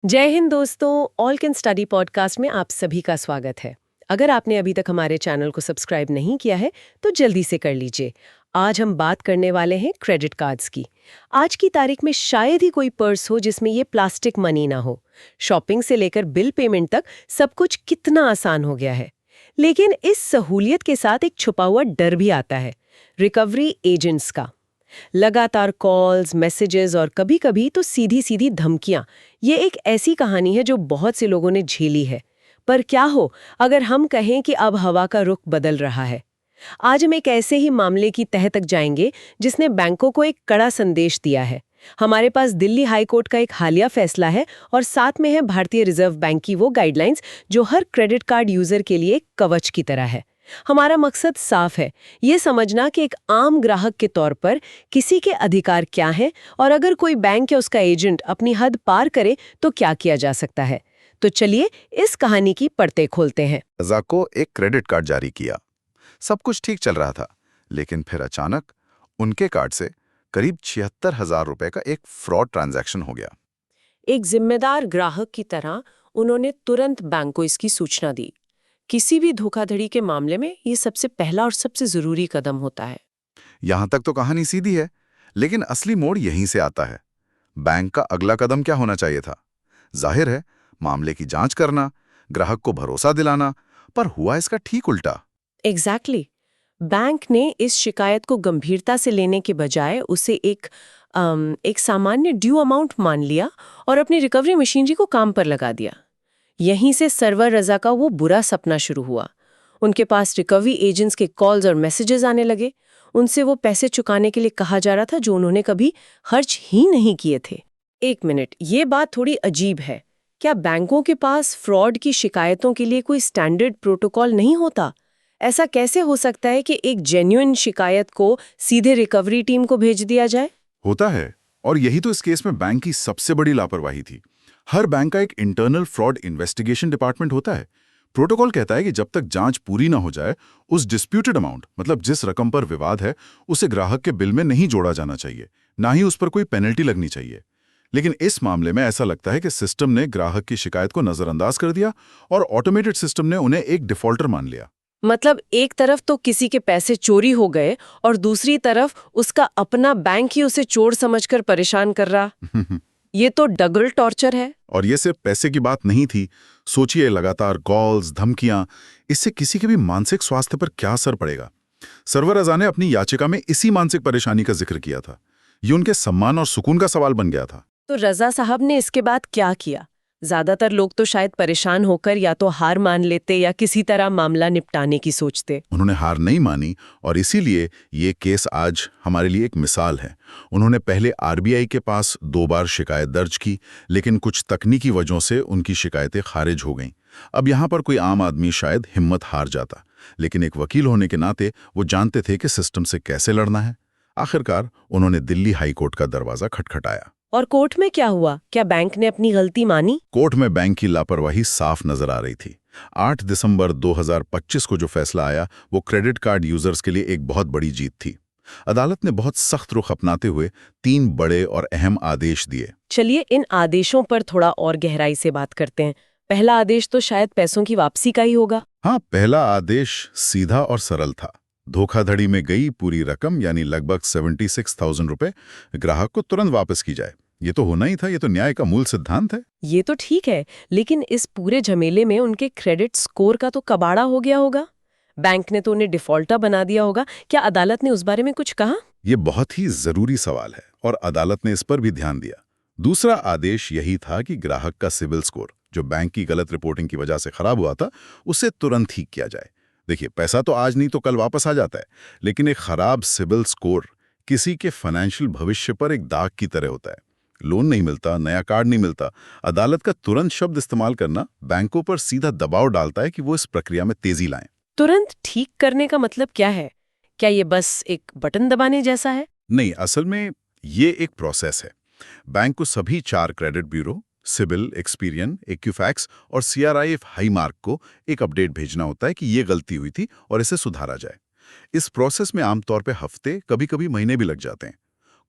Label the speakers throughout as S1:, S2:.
S1: जय हिंद दोस्तों। All can study podcast में आप सभी का स्वागत है। अगर आपने अभी तक हमारे चैनल को सब्सक्राइब नहीं किया है तो जल्दी से कर लीजिए। आज हम बात करने वाले हैं क्रेडिट कार्ड्स की। आज की तारीख में शायद ही कोई पर्स हो जिसमें ये प्लास्टिक मनी ना हो। शॉपिंग से लेकर बिल पेमेंट तक सब कुछ कितना आसान हो गया है। लेकिन इस सहूलियत के साथ एक छुपा हुआ डर भी आता है, रिकवरी एजेंट्स का। लगातार कॉल्स, मैसेजेस और कभी-कभी तो सीधी सीधी धमकियां। ये एक ऐसी कहानी है जो बहुत से लोगों ने झेली है। पर क्या हो अगर हम कहें कि अब हवा का रुख बदल रहा है। आज हम एक ऐसे ही मामले की तह तक जाएंगे जिसने बैंकों को एक कड़ा संदेश दिया है। हमारे पास दिल्ली हाई कोर्ट का एक हालिया फैसला है और साथ में है भारतीय रिजर्व बैंक की वो गाइडलाइंस जो हर क्रेडिट कार्ड यूजर के लिए एक कवच की तरह है। हमारा मकसद साफ है, ये समझना कि एक आम ग्राहक के तौर पर किसी के अधिकार क्या हैं और अगर कोई बैंक या उसका एजेंट अपनी हद पार करे तो क्या किया जा सकता है। तो चलिए इस कहानी की परतें खोलते हैं।
S2: रजा को एक क्रेडिट कार्ड जारी किया। सब कुछ ठीक चल रहा था, लेकिन फिर अचानक उनके कार्ड से करीब 76,000 रुपए का एक फ्रॉड ट्रांजैक्शन हो गया।
S1: एक जिम्मेदार ग्राहक की तरह उन्होंने तुरंत बैंक को इसकी सूचना दी। किसी भी धोखाधड़ी के मामले में ये सबसे पहला और सबसे जरूरी कदम होता है।
S2: यहां तक तो कहानी सीधी है, लेकिन असली मोड़ यहीं से आता है। बैंक का अगला कदम क्या होना चाहिए था? जाहिर है, मामले की जांच करना, ग्राहक को भरोसा दिलाना, पर हुआ इसका ठीक उल्टा।
S1: एग्जैक्टली। बैंक ने इस शिकायत को गंभीरता से लेने के बजाय उसे एक सामान्य ड्यू अमाउंट मान लिया और अपनी रिकवरी मशीनरी को काम पर लगा दिया। यहीं से सर्वर रजा का वो बुरा सपना शुरू हुआ। उनके पास रिकवरी एजेंट्स के कॉल्स और मैसेजेस आने लगे। उनसे वो पैसे चुकाने के लिए कहा जा रहा था जो उन्होंने कभी खर्च ही नहीं किए थे। एक मिनट, ये बात थोड़ी अजीब है। क्या बैंकों के पास फ्रॉड की शिकायतों के लिए कोई स्टैंडर्ड प्रोटोकॉल नहीं होता? ऐसा कैसे हो सकता है कि एक जेन्युइन शिकायत को सीधे रिकवरी टीम को भेज दिया जाए?
S3: होता है, और यही तो इस केस में बैंक की सबसे बड़ी लापरवाही थी। हर बैंक का एक इंटरनल फ्रॉड इन्वेस्टिगेशन डिपार्टमेंट होता है। प्रोटोकॉल कहता है कि जब तक जांच पूरी ना हो जाए, उस डिस्प्यूटेड अमाउंट, मतलब जिस रकम पर विवाद है, उसे ग्राहक के बिल में नहीं जोड़ा जाना चाहिए, ना ही उस पर कोई पेनल्टी लगनी चाहिए। लेकिन इस मामले में ऐसा लगता है कि सिस्टम ने ग्राहक की शिकायत को नजरअंदाज कर दिया और ऑटोमेटेड सिस्टम ने उन्हें एक डिफॉल्टर मान लिया।
S1: मतलब एक तरफ तो किसी के पैसे चोरी हो गए और दूसरी तरफ उसका अपना बैंक ही उसे चोर समझकर परेशान कर रहा। ये तो डबल टॉर्चर है।
S3: और ये सिर्फ पैसे की बात नहीं थी। सोचिए, लगातार कॉल्स, धमकियां, इससे किसी के भी मानसिक स्वास्थ्य पर क्या असर पड़ेगा। सर्वर रजा ने अपनी याचिका में इसी मानसिक परेशानी का जिक्र किया था। ये उनके सम्मान और सुकून का सवाल बन गया था।
S1: तो रजा साहब ने इसके बाद क्या किया? ज्यादातर लोग तो शायद परेशान होकर या तो हार मान लेते या किसी तरह मामला निपटाने की सोचते।
S3: उन्होंने हार नहीं मानी, और इसीलिए ये केस आज हमारे लिए एक मिसाल है। उन्होंने पहले आरबीआई के पास 2 बार शिकायत दर्ज की, लेकिन कुछ तकनीकी वजहों से उनकी शिकायतें खारिज हो गईं। अब यहाँ पर कोई आम आदमी शायद हिम्मत हार जाता, लेकिन एक वकील होने के नाते वो जानते थे कि सिस्टम से कैसे लड़ना है। आखिरकार उन्होंने दिल्ली हाई कोर्ट का दरवाजा खटखटाया।
S1: और कोर्ट में क्या हुआ? क्या बैंक ने अपनी गलती मानी?
S3: कोर्ट में बैंक की लापरवाही साफ नजर आ रही थी। 8 दिसंबर 2025 को जो फैसला आया, वो क्रेडिट कार्ड यूजर्स के लिए एक बहुत बड़ी जीत थी। अदालत ने बहुत सख्त रुख अपनाते हुए 3 बड़े और अहम आदेश दिए।
S1: चलिए इन आदेशों पर थोड़ा और गहराई से बात करते हैं। पहला आदेश तो शायद पैसों की वापसी का ही होगा।
S3: हाँ, पहला आदेश सीधा और सरल था। धोखाधड़ी में गई पूरी रकम, यानी लगभग 76,000 रुपए, ग्राहक को तुरंत वापस की जाए। ये तो होना ही था, ये तो न्याय का मूल सिद्धांत है।
S1: ये तो ठीक है, लेकिन इस पूरे झमेले में उनके क्रेडिट स्कोर का तो कबाड़ा हो गया होगा। बैंक ने तो उन्हें डिफॉल्टर बना दिया होगा। क्या अदालत ने उस बारे में कुछ कहा?
S3: ये बहुत ही जरूरी सवाल है, और अदालत ने इस पर भी ध्यान दिया। दूसरा आदेश यही था कि ग्राहक का सिविल स्कोर, जो बैंक की गलत रिपोर्टिंग की वजह से खराब हुआ था, उसे तुरंत ठीक किया जाए। देखिए, पैसा तो आज नहीं तो कल वापस आ जाता है, लेकिन एक खराब सिविल स्कोर किसी के फाइनेंशियल भविष्य पर एक दाग की तरह होता है। लोन नहीं मिलता, नया कार्ड नहीं मिलता। अदालत का तुरंत शब्द इस्तेमाल करना बैंकों पर सीधा दबाव डालता है कि वो इस प्रक्रिया में तेजी लाएं।
S1: तुरंत ठीक करने का मतलब क्या है? क्या ये बस एक बटन दबाने जैसा है?
S3: नहीं, असल में ये एक प्रोसेस है। बैंक को सभी 4 क्रेडिट ब्यूरो, सिबिल, एक्सपीरियन, एक्यूफैक्स और सीआरआईएफ हाई मार्क को एक अपडेट भेजना होता है कि ये गलती हुई थी और इसे सुधारा जाए। इस प्रोसेस में आमतौर पे हफ्ते, कभी-कभी महीने भी लग जाते हैं।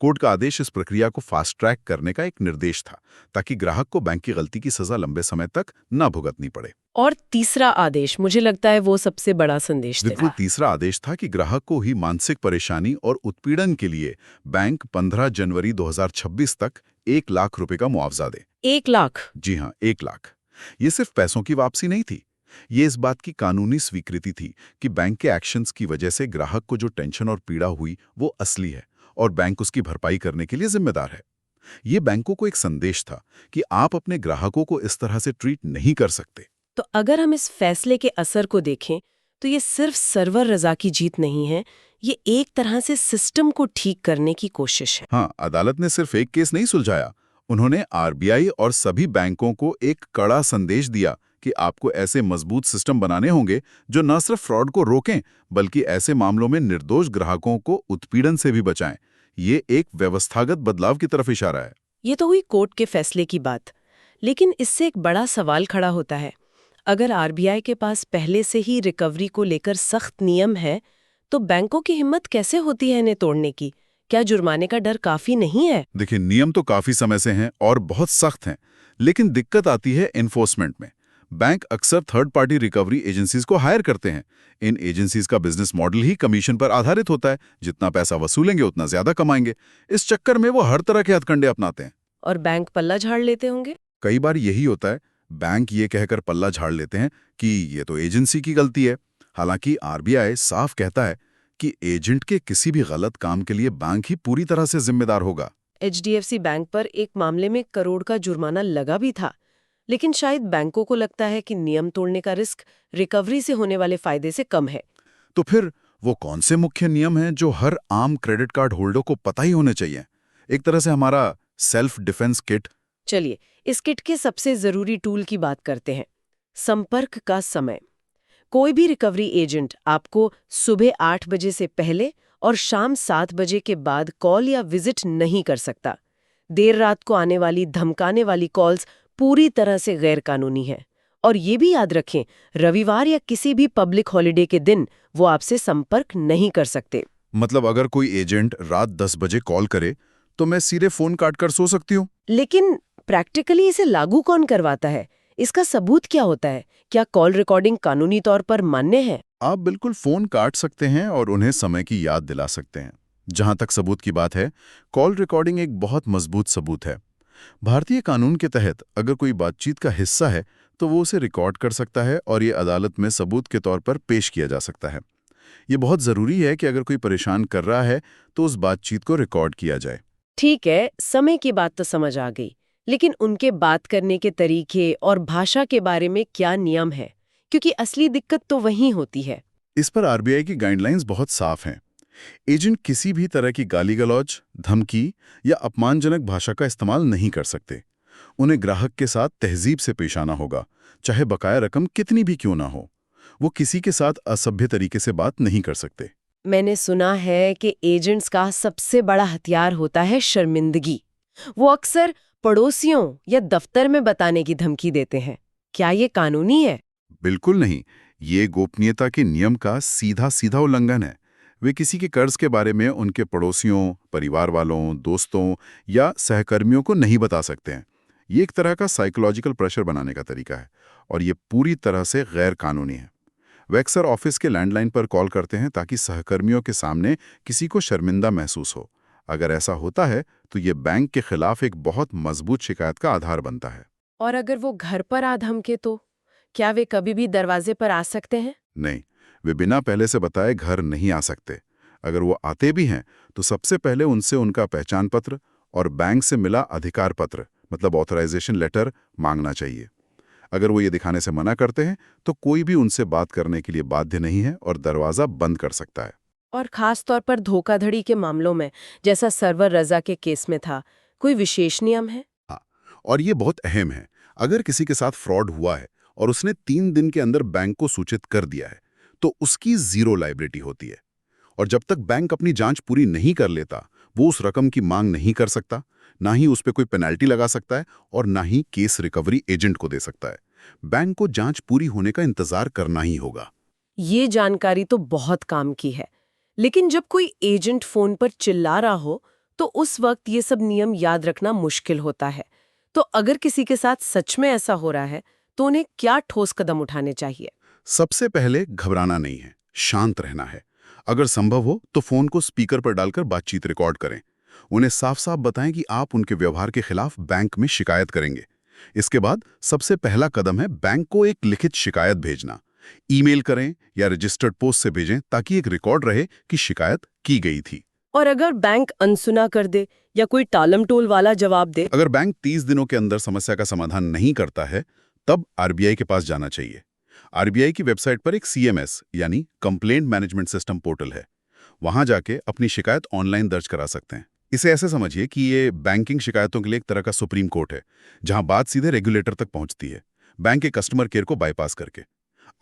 S3: कोर्ट का आदेश इस प्रक्रिया को फास्ट ट्रैक करने का एक निर्देश था, ताकि ग्राहक को बैंक की गलती की सजा लंबे समय तक न भुगतनी पड़े।
S1: और तीसरा आदेश, मुझे लगता है वो सबसे बड़ा संदेश
S3: बिल्कुल,
S1: देगा।
S3: तीसरा आदेश था कि ग्राहक को ही मानसिक परेशानी और उत्पीड़न के लिए बैंक 15 जनवरी 2026 तक 1 लाख रुपए का मुआवजा दे।
S1: 1 लाख?
S3: जी हाँ, 1 लाख। ये सिर्फ पैसों की वापसी नहीं थी, ये इस बात की कानूनी स्वीकृति थी कि बैंक के एक्शंस की वजह से ग्राहक को जो टेंशन और पीड़ा हुई वो असली है और बैंक उसकी भरपाई करने के लिए जिम्मेदार है। ये बैंकों को एक संदेश था कि आप अपने ग्राहकों को इस तरह से ट्रीट नहीं कर सकते।
S1: तो अगर हम इस फैसले के असर को देखें तो ये सिर्फ सर्वर रजा की जीत नहीं है, ये एक तरह से सिस्टम को ठीक करने की कोशिश है।
S3: हाँ, अदालत ने सिर्फ एक केस नहीं सुलझाया, उन्होंने आरबीआई और सभी बैंकों को एक कड़ा संदेश दिया कि आपको ऐसे मजबूत सिस्टम बनाने होंगे जो न सिर्फ फ्रॉड को रोकें बल्कि ऐसे मामलों में निर्दोष ग्राहकों को उत्पीड़न से भी बचाएं। ये एक व्यवस्थागत बदलाव की तरफ इशारा है।
S1: ये तो हुई कोर्ट के फैसले की बात, लेकिन इससे एक बड़ा सवाल खड़ा होता है। अगर आरबीआई के पास पहले से ही रिकवरी को लेकर सख्त नियम है, तो बैंकों की हिम्मत कैसे होती है इन्हें तोड़ने की? क्या जुर्माने का डर काफी नहीं है?
S3: देखिए, नियम तो काफी समय से हैं और बहुत सख्त हैं, लेकिन दिक्कत आती है एनफोर्समेंट में। बैंक अक्सर थर्ड पार्टी रिकवरी एजेंसीज को हायर करते हैं। इन एजेंसीज का बिजनेस मॉडल ही कमीशन पर आधारित होता है, जितना पैसा वसूलेंगे उतना ज्यादा कमाएंगे। इस चक्कर में वो हर तरह के हथकंडे अपनाते हैं।
S1: और बैंक पल्ला झाड़ लेते होंगे?
S3: कई बार यही होता है, बैंक ये कहकर पल्ला झाड़ लेते हैं कि ये तो एजेंसी की गलती है। हालांकि आरबीआई साफ कहता है कि एजेंट के किसी भी गलत काम के लिए बैंक ही पूरी तरह से जिम्मेदार होगा।
S1: एचडीएफसी बैंक पर एक मामले में करोड़ का जुर्माना लगा भी था, लेकिन शायद बैंकों को लगता है कि नियम तोड़ने का रिस्क रिकवरी से होने वाले फायदे से कम है।
S3: तो फिर वो कौन से मुख्य नियम हैं जो हर आम क्रेडिट कार्ड होल्डर को पता ही होने चाहिए? एक तरह से हमारा सेल्फ डिफेंस किट।
S1: चलिए, इस किट के सबसे जरूरी टूल की बात करते हैं, संपर्क का समय। कोई भी रिकवरी एजेंट आपको सुबह 8 बजे से पहले और शाम 7 बजे के बाद कॉल या विजिट नहीं कर सकता। देर रात को आने वाली धमकाने वाली कॉल्स पूरी तरह से गैर कानूनी है। और ये भी याद रखें, रविवार या किसी भी पब्लिक हॉलिडे के दिन वो आपसे संपर्क नहीं कर सकते।
S3: मतलब अगर कोई एजेंट रात 10 बजे कॉल करे तो मैं सीधे फोन काट कर सो सकती हूँ?
S1: लेकिन प्रैक्टिकली इसे लागू कौन करवाता है? इसका सबूत क्या होता है? क्या कॉल रिकॉर्डिंग कानूनी तौर पर मान्य है?
S3: आप बिल्कुल फोन काट सकते हैं और उन्हें समय की याद दिला सकते हैं। जहां तक सबूत की बात है, कॉल रिकॉर्डिंग एक बहुत मजबूत सबूत है। भारतीय कानून के तहत अगर कोई बातचीत का हिस्सा है तो वो उसे रिकॉर्ड कर सकता है और ये अदालत में सबूत के तौर पर पेश किया जा सकता है। ये बहुत जरूरी है कि अगर कोई परेशान कर रहा है तो उस बातचीत को रिकॉर्ड किया जाए।
S1: ठीक है, समय की बात तो समझ आ गई, लेकिन उनके बात करने के तरीके और भाषा के बारे में क्या नियम है? क्योंकि असली दिक्कत तो वहीं होती है।
S3: इस पर आरबीआई की गाइडलाइंस बहुत साफ हैं। एजेंट किसी भी तरह की गाली गलौज, धमकी या अपमानजनक भाषा का इस्तेमाल नहीं कर सकते। उन्हें ग्राहक के साथ तहजीब से पेश आना होगा, चाहे बकाया रकम कितनी भी क्यों ना हो। वो किसी के साथ असभ्य तरीके से बात नहीं कर सकते।
S1: मैंने सुना है कि एजेंट्स का सबसे बड़ा हथियार होता है शर्मिंदगी। वो अक्सर पड़ोसियों या दफ्तर में बताने की धमकी देते हैं। क्या ये कानूनी है?
S3: बिल्कुल नहीं, ये गोपनीयता के नियम का सीधा सीधा उल्लंघन है। वे किसी के कर्ज के बारे में उनके पड़ोसियों, परिवार वालों, दोस्तों या सहकर्मियों को नहीं बता सकते हैं। ये एक तरह का साइकोलॉजिकल प्रेशर बनाने का तरीका है और ये पूरी तरह से गैर कानूनी है। वे अक्सर ऑफिस के लैंडलाइन पर कॉल करते हैं ताकि सहकर्मियों के सामने किसी को शर्मिंदा महसूस हो। अगर ऐसा होता है तो ये बैंक के खिलाफ एक बहुत मजबूत शिकायत का आधार बनता है।
S1: और अगर वो घर पर आ धमके तो क्या वे कभी भी दरवाजे पर आ सकते हैं?
S3: नहीं, वे बिना पहले से बताए घर नहीं आ सकते। अगर वो आते भी हैं तो सबसे पहले उनसे उनका पहचान पत्र और बैंक से मिला अधिकार पत्र, मतलब ऑथराइजेशन लेटर, मांगना चाहिए। अगर वो ये दिखाने से मना करते हैं तो कोई भी उनसे बात करने के लिए बाध्य नहीं है और दरवाजा बंद कर सकता है।
S1: और खास तौर पर धोखाधड़ी के मामलों में, जैसा सर्वर रजा के केस में था, कोई विशेष नियम है?
S3: हाँ, और ये बहुत अहम है। अगर किसी के साथ फ्रॉड हुआ है और उसने 3 दिन के अंदर बैंक को सूचित कर दिया है तो उसकी जीरो लायबिलिटी होती है। और जब तक बैंक अपनी जांच पूरी नहीं कर लेता, वो उस रकम की मांग नहीं कर सकता, ना ही उस पर कोई पेनल्टी लगा सकता है और ना ही केस रिकवरी एजेंट को दे सकता है। बैंक को जांच पूरी होने का इंतजार करना ही होगा।
S1: ये जानकारी तो बहुत काम की है। लेकिन जब कोई एजेंट फोन पर चिल्ला रहा हो तो उस वक्त ये सब नियम याद रखना मुश्किल होता है। तो अगर किसी के साथ सच में ऐसा हो रहा है तो उन्हें क्या ठोस कदम उठाने चाहिए?
S3: सबसे पहले घबराना नहीं है, शांत रहना है। अगर संभव हो तो फोन को स्पीकर पर डालकर बातचीत रिकॉर्ड करें। उन्हें साफ साफ बताएं कि आप उनके व्यवहार के खिलाफ बैंक में शिकायत करेंगे। इसके बाद सबसे पहला कदम है बैंक को एक लिखित शिकायत भेजना। ईमेल करें या रजिस्टर्ड पोस्ट से भेजें ताकि एक रिकॉर्ड रहे कि शिकायत की गई थी।
S1: और अगर बैंक अनसुना कर दे या कोई टालमटोल वाला जवाब दे?
S3: अगर बैंक 30 दिनों के अंदर समस्या का समाधान नहीं करता है तब आरबीआई के पास जाना चाहिए। आरबीआई की वेबसाइट पर एक सीएमएस यानी कंप्लेंट मैनेजमेंट सिस्टम पोर्टल है। वहां जाके अपनी शिकायत ऑनलाइन दर्ज करा सकते हैं। इसे ऐसे समझिए कि ये बैंकिंग शिकायतों के लिए एक तरह का सुप्रीम कोर्ट है, जहां बात सीधे रेगुलेटर तक पहुंचती है, बैंक के कस्टमर केयर को बाईपास करके।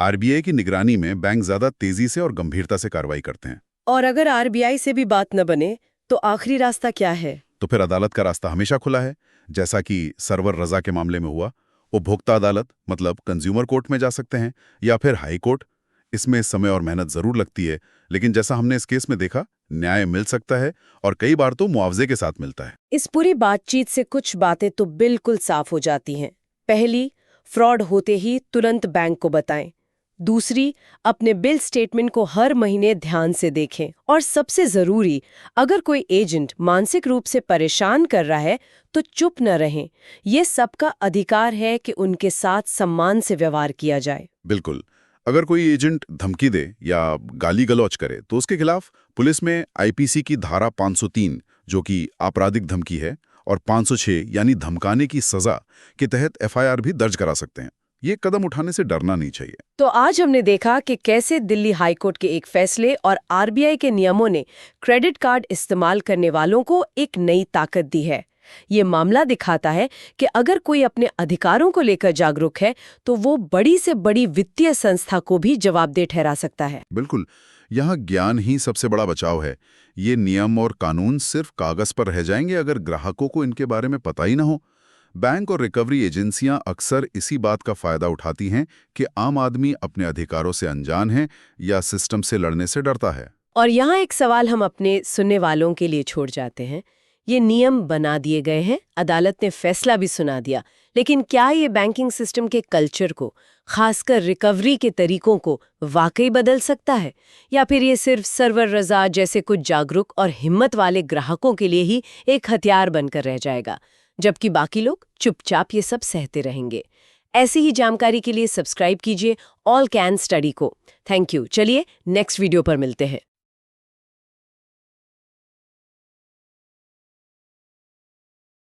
S3: आरबीआई की निगरानी में बैंक ज्यादा तेजी से और गंभीरता से कार्रवाई करते हैं।
S1: और अगर आरबीआई से भी बात न बने तो आखिरी रास्ता क्या है?
S3: तो फिर अदालत का रास्ता हमेशा खुला है, जैसा कि सरवर रजा के मामले में हुआ। उपभोक्ता अदालत मतलब कंज्यूमर कोर्ट में जा सकते हैं या फिर हाई कोर्ट। इसमें समय और मेहनत जरूर लगती है, लेकिन जैसा हमने इस केस में देखा, न्याय मिल सकता है और कई बार तो मुआवजे के साथ मिलता है।
S1: इस पूरी बातचीत से कुछ बातें तो बिल्कुल साफ हो जाती हैं। पहली, फ्रॉड होते ही तुरंत बैंक को बताएं। दूसरी, अपने बिल स्टेटमेंट को हर महीने ध्यान से देखें। और सबसे जरूरी, अगर कोई एजेंट मानसिक रूप से परेशान कर रहा है तो चुप न रहें। ये सबका अधिकार है कि उनके साथ सम्मान से व्यवहार किया जाए।
S3: बिल्कुल। अगर कोई एजेंट धमकी दे या गाली गलौज करे तो उसके खिलाफ पुलिस में आईपीसी की धारा 503 जो कि आपराधिक धमकी है और 506 यानी धमकाने की सजा के तहत एफआईआर भी दर्ज करा सकते हैं। ये कदम उठाने से डरना नहीं चाहिए।
S1: तो आज हमने देखा कि कैसे दिल्ली हाईकोर्ट के एक फैसले और आरबीआई के नियमों ने क्रेडिट कार्ड इस्तेमाल करने वालों को एक नई ताकत दी है। ये मामला दिखाता है कि अगर कोई अपने अधिकारों को लेकर जागरूक है तो वो बड़ी से बड़ी वित्तीय संस्था को भी जवाबदेह ठहरा सकता है।
S3: बिल्कुल, यहाँ ज्ञान ही सबसे बड़ा बचाव है। ये नियम और कानून सिर्फ कागज पर रह जाएंगे अगर ग्राहकों को इनके बारे में पता ही ना हो। बैंक और रिकवरी एजेंसियां अक्सर इसी बात का फायदा उठाती हैं कि आम आदमी अपने अधिकारों से अनजान है या सिस्टम से लड़ने से डरता है।
S1: और यहाँ एक सवाल हम अपने सुनने वालों के लिए छोड़ जाते हैं। ये नियम बना दिए गए हैं, अदालत ने फैसला भी सुना दिया, लेकिन क्या ये बैंकिंग सिस्टम के कल्चर को, खासकर रिकवरी के तरीकों को वाकई बदल सकता है? या फिर ये सिर्फ सर्वर रजा जैसे कुछ जागरूक और हिम्मत वाले ग्राहकों के लिए ही एक हथियार बनकर रह जाएगा, जबकि बाकी लोग चुपचाप ये सब सहते रहेंगे? ऐसी ही जानकारी के लिए सब्सक्राइब कीजिए ऑल कैन स्टडी को। Thank you. चलिए नेक्स्ट वीडियो पर मिलते हैं।